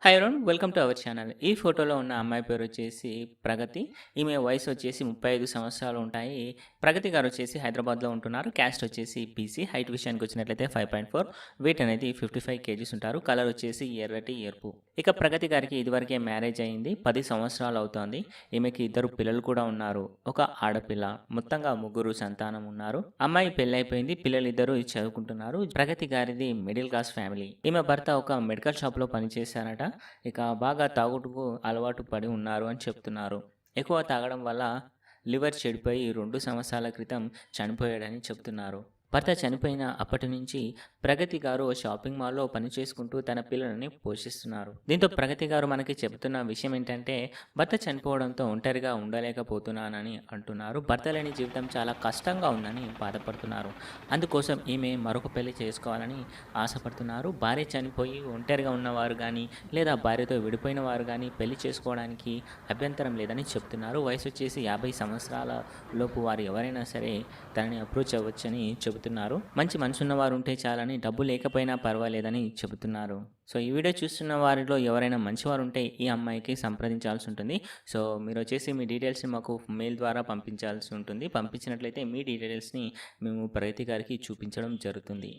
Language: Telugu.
Hi everyone, welcome to our channel. ఈ ఫోటోలో ఉన్న అమ్మాయి పేరు వచ్చేసి ప్రగతి. ఈమె వయసు వచ్చేసి 35 సంవత్సరాలు ఉంటాయి. ప్రగతి గారు వచ్చేసి హైదరాబాద్లో ఉంటున్నారు. క్యాస్ట్ వచ్చేసి బీసీ. హైట్ విషయానికి వచ్చినట్లయితే 5.4, వెయిట్ అనేది 55 కేజీస్ ఉంటారు. కలర్ వచ్చేసి ఎర్రటి ఎరుపు. ఇక ప్రగతి గారికి ఇదివరకే మ్యారేజ్ అయింది, 10 సంవత్సరాలు అవుతోంది. ఈమెకి 2 పిల్లలు కూడా ఉన్నారు, ఒక ఆడపిల్ల. మొత్తంగా 3 సంతానం ఉన్నారు. అమ్మాయి పెళ్ళైపోయింది, పిల్లలిద్దరూ చదువుకుంటున్నారు. ప్రగతి గారిది మిడిల్ క్లాస్ ఫ్యామిలీ. ఈమె భర్త ఒక మెడికల్ షాప్లో పనిచేశారట. ఇక బాగా తాగుడుకు అలవాటు పడి ఉన్నారు అని చెప్తున్నారు. ఎక్కువ తాగడం వల్ల లివర్ చెడిపోయి 2 సంవత్సరాల క్రితం చనిపోయాడని చెప్తున్నారు. భర్త చనిపోయిన అప్పటి నుంచి ప్రగతి గారు షాపింగ్ మాల్లో పనిచేసుకుంటూ తన పిల్లలని పోషిస్తున్నారు. దీంతో ప్రగతి గారు మనకి చెబుతున్న విషయం ఏంటంటే, భర్త చనిపోవడంతో ఒంటరిగా ఉండలేకపోతున్నానని అంటున్నారు. భర్త లేని జీవితం చాలా కష్టంగా ఉందని బాధపడుతున్నారు. అందుకోసం ఈమె మరొక పెళ్లి చేసుకోవాలని ఆశపడుతున్నారు. భార్య చనిపోయి ఒంటరిగా ఉన్నవారు కానీ లేదా భార్యతో విడిపోయిన వారు కానీ పెళ్లి చేసుకోవడానికి అభ్యంతరం లేదని చెప్తున్నారు. వయసు వచ్చేసి 50 సంవత్సరాల లోపు వారు ఎవరైనా సరే తనని అప్రోచ్ అవ్వచ్చని చెబుతున్నారు. మంచి మనసు ఉన్నవారు ఉంటే చాలని, డబ్బు లేకపోయినా పర్వాలేదని చెబుతున్నారు. సో ఈ వీడియో చూస్తున్న వారిలో ఎవరైనా మంచివారు ఉంటే ఈ అమ్మాయికి సంప్రదించాల్సి ఉంటుంది. సో మీరు వచ్చేసి మీ డీటెయిల్స్ని మాకు మెయిల్ ద్వారా పంపించాల్సి ఉంటుంది. పంపించినట్లయితే మీ డీటెయిల్స్ని మేము ప్రగతి గారికి చూపించడం జరుగుతుంది.